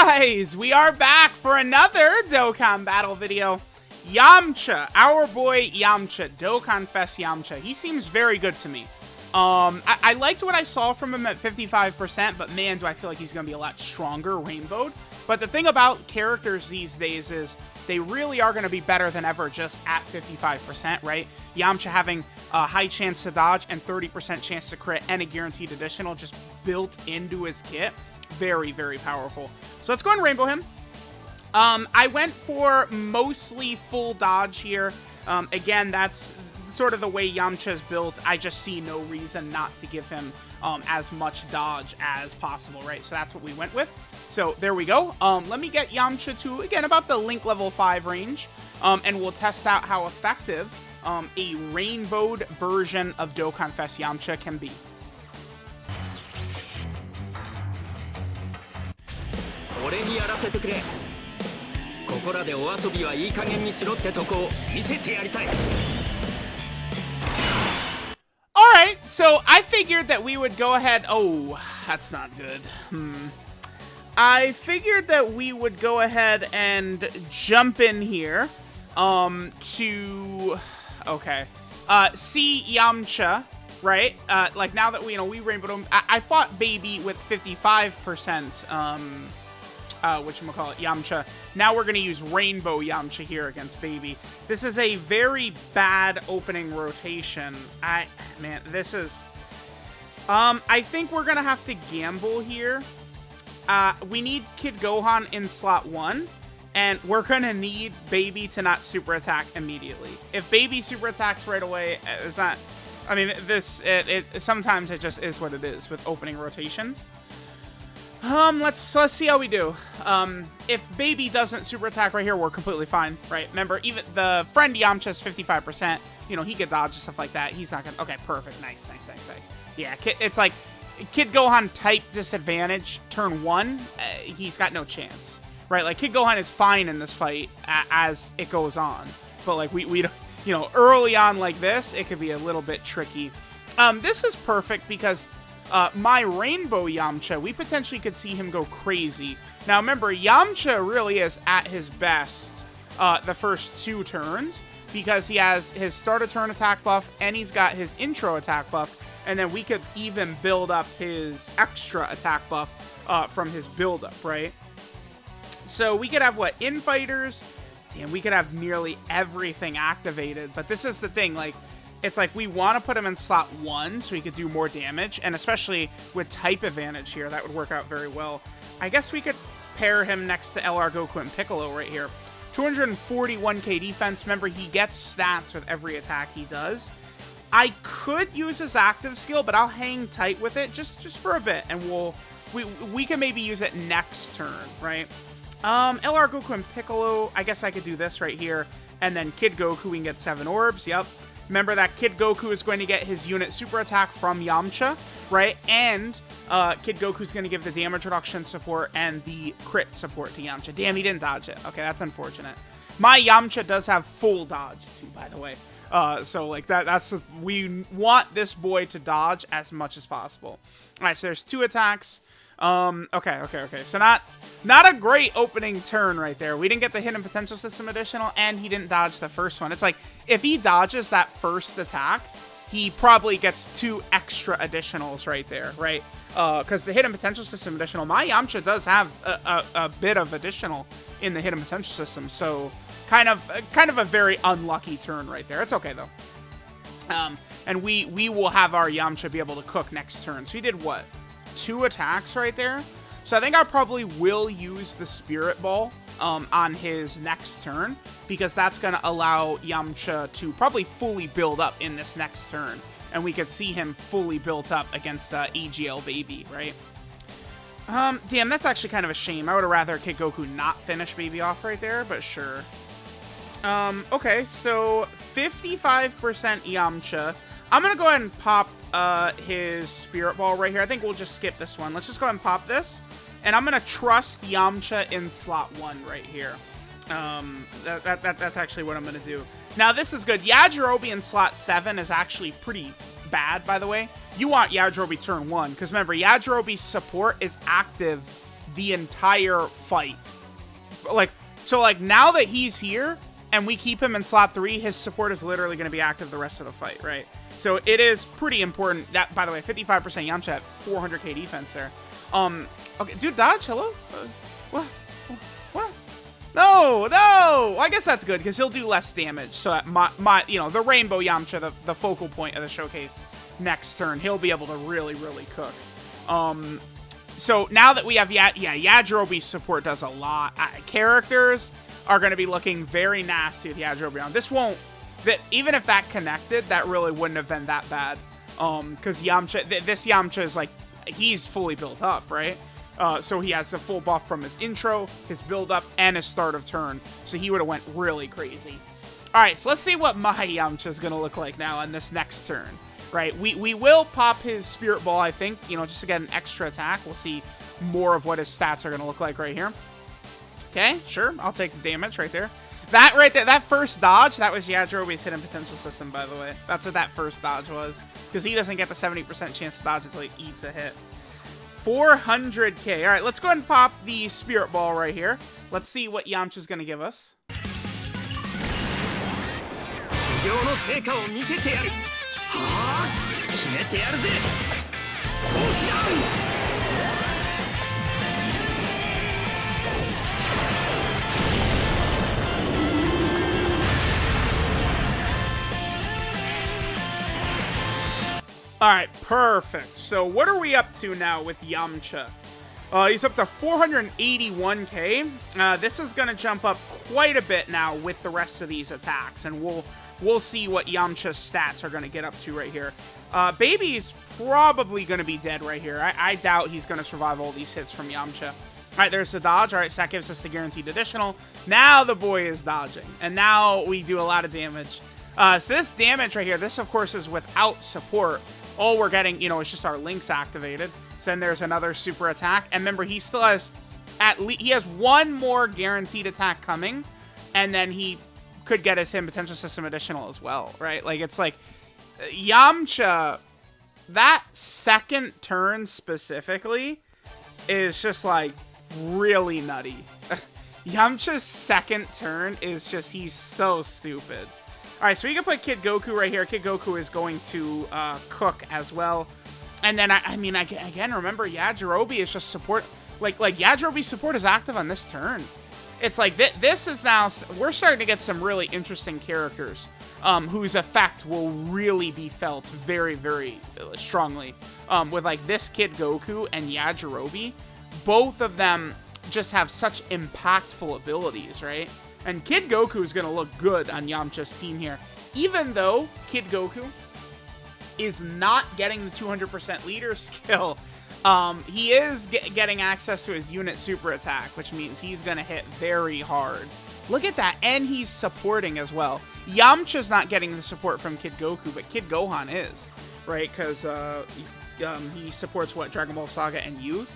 guys, we are back for another Dokkan battle video. Yamcha, our boy Yamcha, DOKKANFEST Yamcha. He seems very good to me. I liked what I saw from him at 55%, but man, do I feel like he's going to be a lot stronger rainbowed. But the thing about characters these days is they really are going to be better than ever just at 55%, right? Yamcha having a high chance to dodge and 30% chance to crit and a guaranteed additional just built into his kit. Very, very powerful. So let's go and rainbow him. I went for mostly full dodge here. Again, that's sort of the way Yamcha's built. I just see no reason not to give him as much dodge as possible, right? So that's what we went with. So there we go. Let me get Yamcha to, again, about the Link level 5 range, and we'll test out how effective a rainbowed version of DOKKANFEST Yamcha can be. Alright, so I figured that we would go ahead... Oh, that's not good. I figured that we would go ahead and jump in here to... Okay. See Yamcha, right? Like, now that we rainbowed him... I fought Baby with 55%, whatchamacallit, Yamcha. Now we're going to use Rainbow Yamcha here against Baby. This is a very bad opening rotation. Man, this is... I think we're going to have to gamble here. We need Kid Gohan in slot 1, and we're going to need Baby to not super attack immediately. If Baby super attacks right away, it's not... I mean, sometimes it just is what it is with opening rotations. Let's see how we do. If Baby doesn't super attack right here, we're completely fine, right? Remember, even the friend Yamcha's 55%, he could dodge and stuff like that. He's not gonna... Okay, perfect. Nice. Yeah, it's like Kid Gohan type disadvantage turn 1, he's got no chance, right? Like, Kid Gohan is fine in this fight as it goes on, but like we don't, early on like this, it could be a little bit tricky. This is perfect because my Rainbow Yamcha, we potentially could see him go crazy. Now remember, Yamcha really is at his best the first 2 turns because he has his start of turn attack buff and he's got his intro attack buff, and then we could even build up his extra attack buff from his build-up, right? So we could have, what, infighters? Damn, we could have nearly everything activated, but this is the thing, like, it's like we want to put him in slot 1 so he could do more damage, and especially with type advantage here, that would work out very well. I guess we could pair him next to LR Goku and Piccolo right here. 241k defense. Remember, he gets stats with every attack he does. I could use his active skill, but I'll hang tight with it just for a bit, and we can maybe use it next turn, right? LR Goku and Piccolo, I guess I could do this right here, and then Kid Goku, we can get 7 orbs, yep. Remember that Kid Goku is going to get his unit super attack from Yamcha, right? And Kid Goku's going to give the damage reduction support and the crit support to Yamcha. Damn, he didn't dodge it. Okay, that's unfortunate. My Yamcha does have full dodge, too, by the way. So, like, we want this boy to dodge as much as possible. All right, so there's 2 attacks. Okay. So not a great opening turn right there. We didn't get the hidden potential system additional, and he didn't dodge the first one. It's like, if he dodges that first attack, he probably gets 2 extra additionals right there, right? Because the hidden potential system additional, my Yamcha does have a bit of additional in the hidden potential system, so kind of a very unlucky turn right there. It's okay, though. And we will have our Yamcha be able to cook next turn. So he did, what, 2 attacks right there? So I think I probably will use the Spirit Ball on his next turn, because that's going to allow Yamcha to probably fully build up in this next turn. And we could see him fully built up against AGL Baby, right? Damn, that's actually kind of a shame. I would have rather Kid Goku not finish Baby off right there, but sure. Okay, so 55% Yamcha. I'm going to go ahead and pop his Spirit Ball right here. I think we'll just skip this one. Let's just go ahead and pop this. And I'm going to trust Yamcha in slot 1 right here. That's actually what I'm going to do. Now, this is good. Yajirobe in slot 7 is actually pretty bad, by the way. You want Yajirobe turn 1, because remember, Yajirobe's support is active the entire fight. Like, so like now that he's here and we keep him in slot 3, his support is literally going to be active the rest of the fight, right? So it is pretty important. That, by the way, 55% Yamcha at 400k defense there. Okay, dude, dodge, hello? What? What? No, no! I guess that's good, because he'll do less damage. So that the Rainbow Yamcha, the focal point of the showcase next turn, he'll be able to really, really cook. So now that we have, Yajirobe's support does a lot. Characters are going to be looking very nasty with Yajirobe on. This won't, even if that connected, that really wouldn't have been that bad. Because Yamcha, this Yamcha is like, he's fully built up, right? So he has a full buff from his intro, his build-up, and his start of turn. So he would have went really crazy. All right, so let's see what my Yamcha is going to look like now on this next turn. Right, we will pop his Spirit Ball, I think, just to get an extra attack. We'll see more of what his stats are going to look like right here. Okay, sure, I'll take the damage right there. That right there, that first dodge, that was Yajirobe's hidden potential system, by the way. That's what that first dodge was, because he doesn't get the 70% chance to dodge until he eats a hit. 400k. All right, let's go ahead and pop the Spirit Ball right here. Let's see what Yamcha's going to give us. All right, perfect. So what are we up to now with Yamcha? He's up to 481k. This is going to jump up quite a bit now with the rest of these attacks, and we'll see what Yamcha's stats are going to get up to right here. Baby's probably going to be dead right here. I doubt he's going to survive all these hits from Yamcha. All right, there's the dodge. All right, so that gives us the guaranteed additional. Now the boy is dodging, and now we do a lot of damage. So this damage right here, this, of course, is without support. All we're getting, is just our links activated. So then there's another super attack. And remember, he still has, he has one more guaranteed attack coming, and then he could get his hidden potential system additional as well, right? Like, it's like, Yamcha, that second turn specifically is just, like, really nutty. Yamcha's second turn is just, he's so stupid. All right, so we can put Kid Goku right here. Kid Goku is going to cook as well. And then, I mean, again, remember, Yajirobe is just support. Like Yajirobe's support is active on this turn. It's like, this is now, we're starting to get some really interesting characters whose effect will really be felt very, very strongly. With, like, this Kid Goku and Yajirobe, both of them just have such impactful abilities, right? And Kid Goku is going to look good on Yamcha's team here. Even though Kid Goku is not getting the 200% leader skill, he is getting access to his unit super attack, which means he's going to hit very hard. Look at that. And he's supporting as well. Yamcha's not getting the support from Kid Goku, but Kid Gohan is, right? Because he supports, what, Dragon Ball Saga and Youth?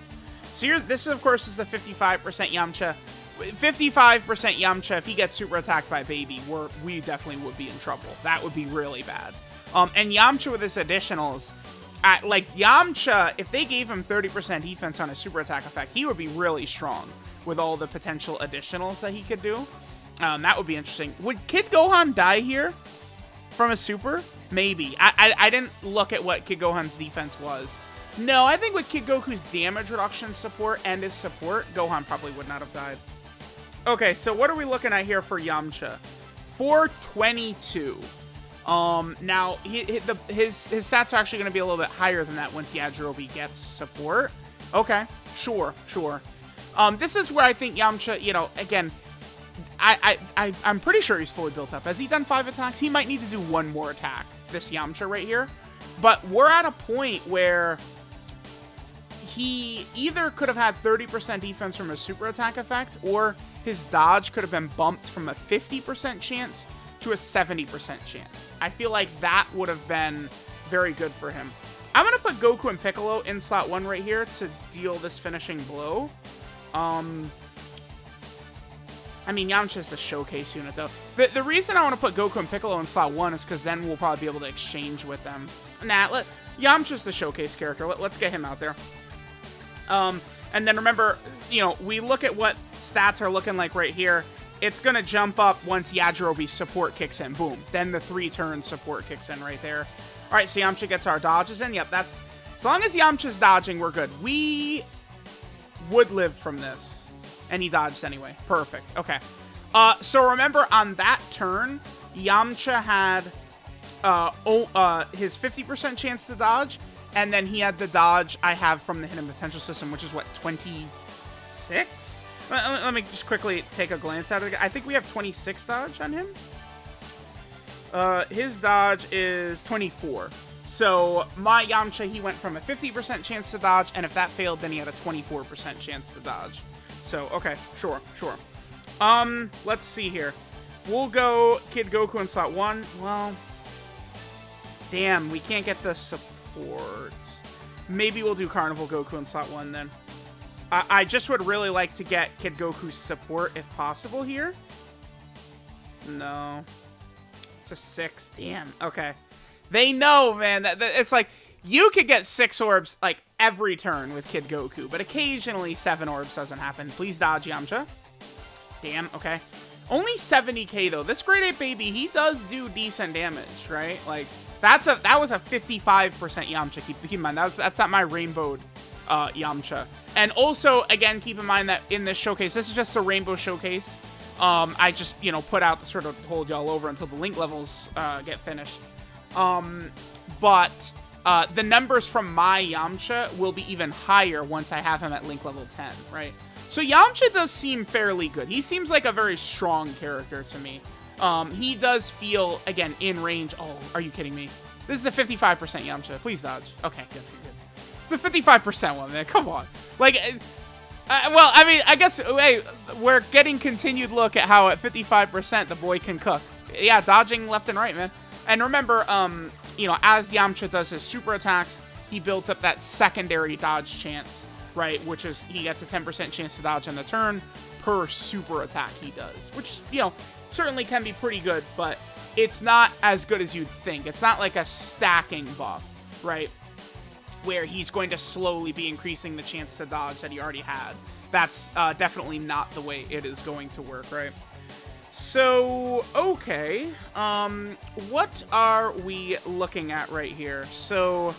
So this, of course, is the 55% Yamcha. 55% Yamcha, if he gets super attacked by Baby, we definitely would be in trouble. That would be really bad. And Yamcha with his additionals, Yamcha, if they gave him 30% defense on his super attack effect, he would be really strong with all the potential additionals that he could do. That would be interesting. Would Kid Gohan die here from a super? Maybe. I didn't look at what Kid Gohan's defense was. No, I think with Kid Goku's damage reduction support and his support, Gohan probably would not have died. Okay, so what are we looking at here for Yamcha? 422. Now, his stats are actually going to be a little bit higher than that once Yajirobe gets support. Okay, sure. This is where I think Yamcha, again, I'm pretty sure he's fully built up. Has he done 5 attacks? He might need to do one more attack, this Yamcha right here. But we're at a point where he either could have had 30% defense from his super attack effect, or his dodge could have been bumped from a 50% chance to a 70% chance. I feel like that would have been very good for him. I'm going to put Goku and Piccolo in slot 1 right here to deal this finishing blow. I mean, Yamcha's the showcase unit, though. The reason I want to put Goku and Piccolo in slot 1 is because then we'll probably be able to exchange with them. Yamcha's the showcase character. Let's get him out there. And And then remember, you know, we look at what stats are looking like right here. It's going to jump up once Yajirobe's support kicks in. Boom. Then the 3-turn support kicks in right there. All right, so Yamcha gets our dodges in. Yep, that's... As long as Yamcha's dodging, we're good. We would live from this. And he dodged anyway. Perfect. Okay. So remember, on that turn, Yamcha had his 50% chance to dodge, and then he had the dodge I have from the hidden potential system, which is what, 26? Let me just quickly take a glance at it. I think we have 26 dodge on him. His dodge is 24. So my Yamcha, he went from a 50% chance to dodge, and if that failed, then he had a 24% chance to dodge. So, okay, sure. Let's see here. We'll go Kid Goku in slot 1. Well, damn, we can't get the supports. Maybe we'll do Carnival Goku in slot 1 then. I just would really like to get Kid Goku's support if possible here. No. Just 6. Damn. Okay. They know, man. That it's like, you could get 6 orbs, like, every turn with Kid Goku, but occasionally 7 orbs doesn't happen. Please dodge, Yamcha. Damn, okay. Only 70k, though. This Grade 8 baby, he does do decent damage, right? Like, that was a 55% Yamcha. Keep in mind, that's not my rainbowed Yamcha. And also, again, keep in mind that in this showcase, this is just a rainbow showcase. I just, you know, put out to sort of hold y'all over until the link levels get finished. But the numbers from my Yamcha will be even higher once I have him at link level 10, right? So Yamcha does seem fairly good. He seems like a very strong character to me. He does feel, again, in range. Oh, are you kidding me? This is a 55% Yamcha. Please dodge. Okay, good. It's a 55% one, man. Come on. Like, well, I mean, I guess, hey, we're getting continued look at how at 55% the boy can cook. Yeah, dodging left and right, man. And remember, you know, as Yamcha does his super attacks, he builds up that secondary dodge chance, right? Which is, he gets a 10% chance to dodge on the turn per super attack he does. Which, you know, certainly can be pretty good, but it's not as good as you'd think. It's not like a stacking buff, right? Where he's going to slowly be increasing the chance to dodge that he already had. That's definitely not the way it is going to work, right? So, okay. What are we looking at right here? So,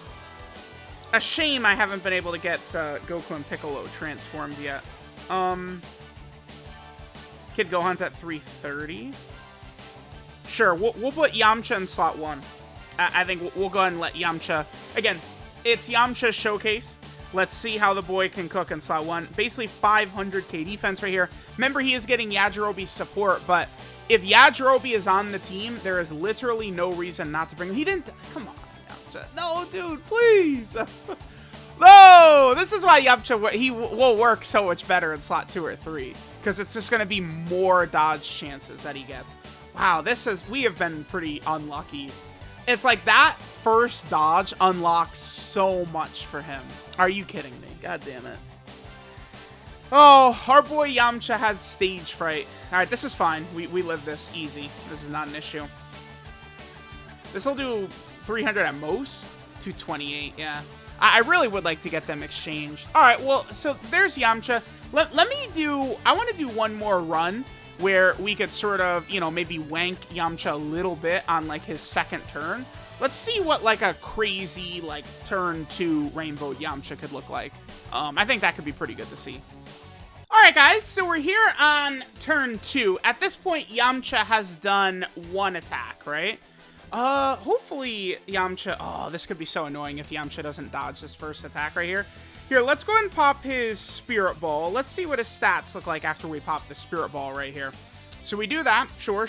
a shame I haven't been able to get Goku and Piccolo transformed yet. Kid Gohan's at 330. Sure, we'll put Yamcha in slot 1. I think we'll go ahead and let Yamcha... Again, it's Yamcha's showcase. Let's see how the boy can cook in slot 1. Basically 500k defense right here. Remember, he is getting Yajirobe's support, but if Yajirobe is on the team, there is literally no reason not to bring him. He didn't... Come on, Yamcha. No, dude, please. No! This is why Yamcha, he will work so much better in slot 2 or 3. Because it's just going to be more dodge chances that he gets. Wow, we have been pretty unlucky. It's like that first dodge unlocks so much for him. Are you kidding me? God damn it. Oh, our boy Yamcha had stage fright. Alright, this is fine. We live this easy. This is not an issue. This will do 300 at most. 228, yeah. I really would like to get them exchanged. Alright, well, so there's Yamcha. Let me do... I want to do one more run where we could sort of, you know, maybe wank Yamcha a little bit on, like, his second turn. Let's see what, like, a crazy, like, turn 2 Rainbow Yamcha could look like. I think that could be pretty good to see. Alright, guys, so we're here on turn 2. At this point, Yamcha has done 1 attack, right? Hopefully Yamcha... Oh, this could be so annoying if Yamcha doesn't dodge this first attack right here. Here, let's go ahead and pop his Spirit Ball. Let's see what his stats look like after we pop the Spirit Ball right here. So we do that. Sure.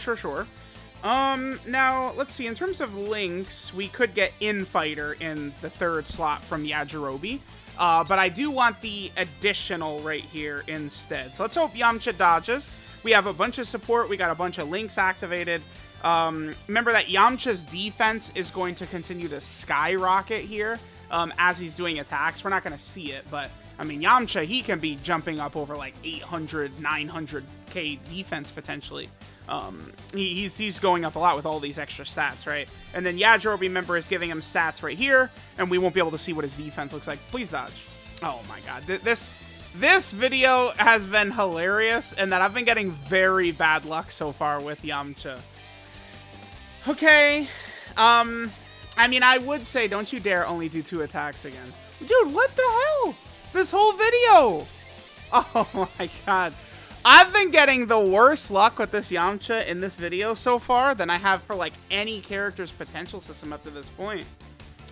Now, let's see. In terms of links, we could get Infighter in the 3rd slot from Yajirobe. But I do want the additional right here instead. So let's hope Yamcha dodges. We have a bunch of support. We got a bunch of links activated. Remember that Yamcha's defense is going to continue to skyrocket here. As he's doing attacks. We're not going to see it, but, I mean, Yamcha, he can be jumping up over, like, 800, 900k defense, potentially. He's going up a lot with all these extra stats, right? And then Yajirobe, remember, is giving him stats right here, and we won't be able to see what his defense looks like. Please dodge. Oh, my God. This This video has been hilarious, and that I've been getting very bad luck so far with Yamcha. Okay, I mean, I would say don't you dare only do 2 attacks again. Dude, what the hell? This whole video! Oh my god. I've been getting the worst luck with this Yamcha in this video so far than I have for, like, any character's potential system up to this point.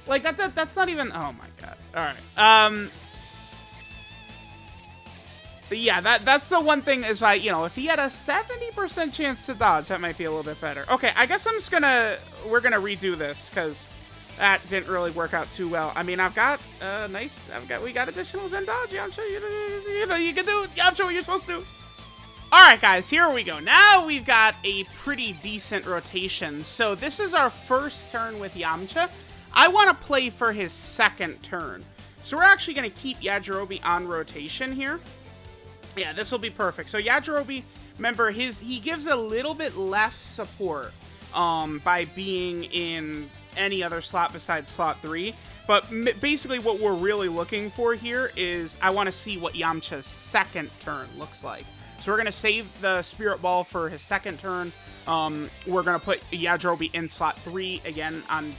Like, that's not even... Oh my god. Alright, yeah, that's the one thing is, like, you know, if he had a 70% chance to dodge, that might be a little bit better. Okay, I guess I'm just gonna... We're gonna redo this, because that didn't really work out too well. I mean, I've got, nice... We got additionals and dodge, Yamcha. You know, you can do, Yamcha, what you're supposed to do. Alright, guys, here we go. Now we've got a pretty decent rotation. So this is our first turn with Yamcha. I want to play for his second turn. So we're actually going to keep Yajirobe on rotation here. Yeah, this will be perfect. So Yajirobe, remember, he gives a little bit less support by being in any other slot besides slot 3. But basically what we're really looking for here is I want to see what Yamcha's second turn looks like. So we're going to save the Spirit Ball for his second turn. We're going to put Yajirobe in slot 3 again on...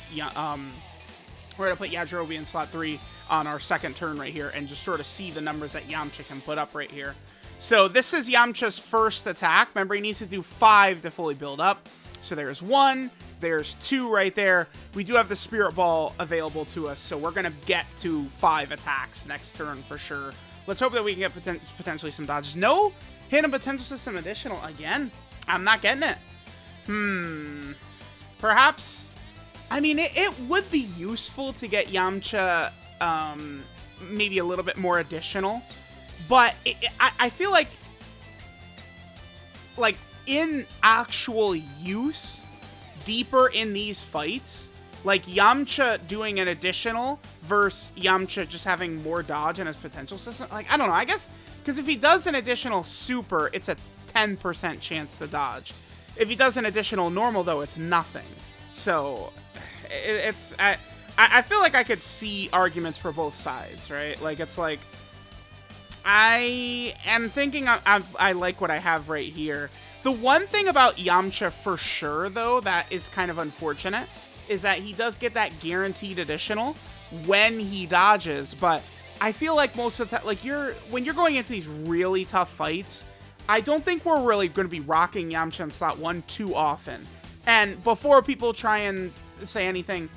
we're going to put Yajirobe in slot 3 on our second turn right here and just sort of see the numbers that Yamcha can put up right here. So this is Yamcha's first attack. Remember, he needs to do 5 to fully build up. So there's 1, there's 2 right there. We do have the Spirit Ball available to us, so we're going to get to 5 attacks next turn for sure. Let's hope that we can get potentially some dodges. No hidden potential system additional again. I'm not getting it. Perhaps... I mean, it would be useful to get Yamcha maybe a little bit more additional, but I feel like in actual use, deeper in these fights, like Yamcha doing an additional versus Yamcha just having more dodge in his potential system, like, I don't know, I guess, because if he does an additional super, it's a 10% chance to dodge. If he does an additional normal, though, it's nothing. So... I feel like I could see arguments for both sides, right? Like, it's like, I am thinking I like what I have right here. The one thing about Yamcha for sure, though, that is kind of unfortunate, is that he does get that guaranteed additional when he dodges, but I feel like most of the time, like, when you're going into these really tough fights, I don't think we're really going to be rocking Yamcha in slot 1 too often. And before people try and say anything,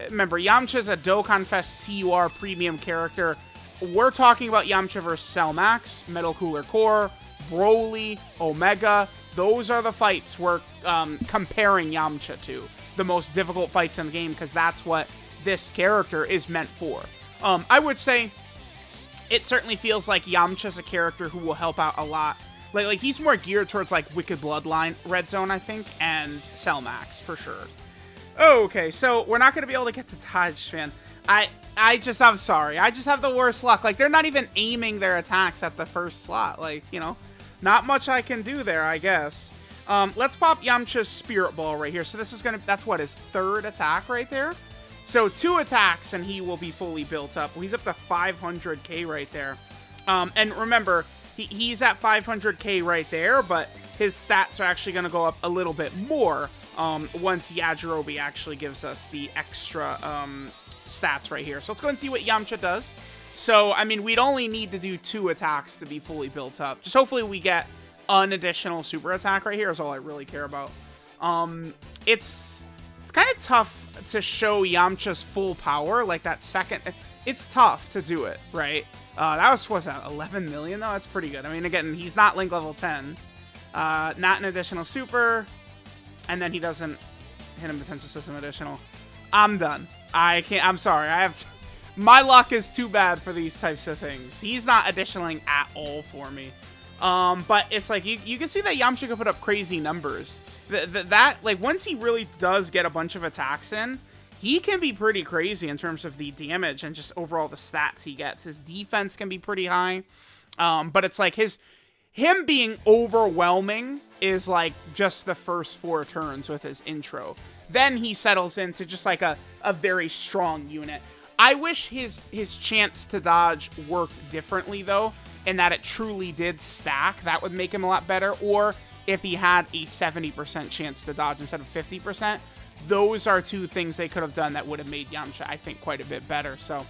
remember, Yamcha's a DOKKANFEST TUR premium character. We're talking about Yamcha versus Cell Max, Metal Cooler Core, Broly, Omega. Those are the fights we're comparing Yamcha to. The most difficult fights in the game, because that's what this character is meant for. I would say it certainly feels like Yamcha's a character who will help out a lot. Like he's more geared towards, like, Wicked Bloodline, Red Zone, I think, and Cell Max, for sure. Okay, so we're not going to be able to get to dodge, man. I'm sorry. I just have the worst luck. Like, they're not even aiming their attacks at the first slot. Like, you know, not much I can do there, I guess. Let's pop Yamcha's Spirit Ball right here. So this is going to, that's what, his third attack right there? So 2 attacks and he will be fully built up. Well, he's up to 500k right there. And remember, he's at 500k right there, but his stats are actually going to go up a little bit more once Yajirobe actually gives us the extra stats right here. So let's go and see what Yamcha does. So, I mean, we'd only need to do 2 attacks to be fully built up. Just hopefully we get an additional super attack right here is all I really care about. It's kind of tough to show Yamcha's full power, like that second. It's tough to do it, right? That was that, 11 million though? That's pretty good. I mean, again, he's not Link level 10. Not an additional super. And then he doesn't hit him potential system additional. I'm done. I'm sorry. My luck is too bad for these types of things. He's not additionaling at all for me. But it's like, you can see that Yamcha can put up crazy numbers. Like, once he really does get a bunch of attacks in, he can be pretty crazy in terms of the damage and just overall the stats he gets. His defense can be pretty high. But it's like him being overwhelming is like just the first 4 turns with his intro. Then he settles into just like a very strong unit. I wish his chance to dodge worked differently though, and that it truly did stack, that would make him a lot better. Or if he had a 70% chance to dodge instead of 50%, those are two things they could have done that would have made Yamcha, I think, quite a bit better. So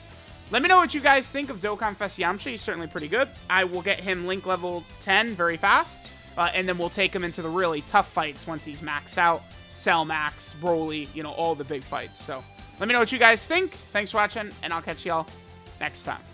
let me know what you guys think of DOKKANFEST Yamcha. He's certainly pretty good. I will get him link level 10 very fast, and then we'll take him into the really tough fights once he's maxed out. Cell Max, Broly, you know, all the big fights. So let me know what you guys think. Thanks for watching, and I'll catch y'all next time.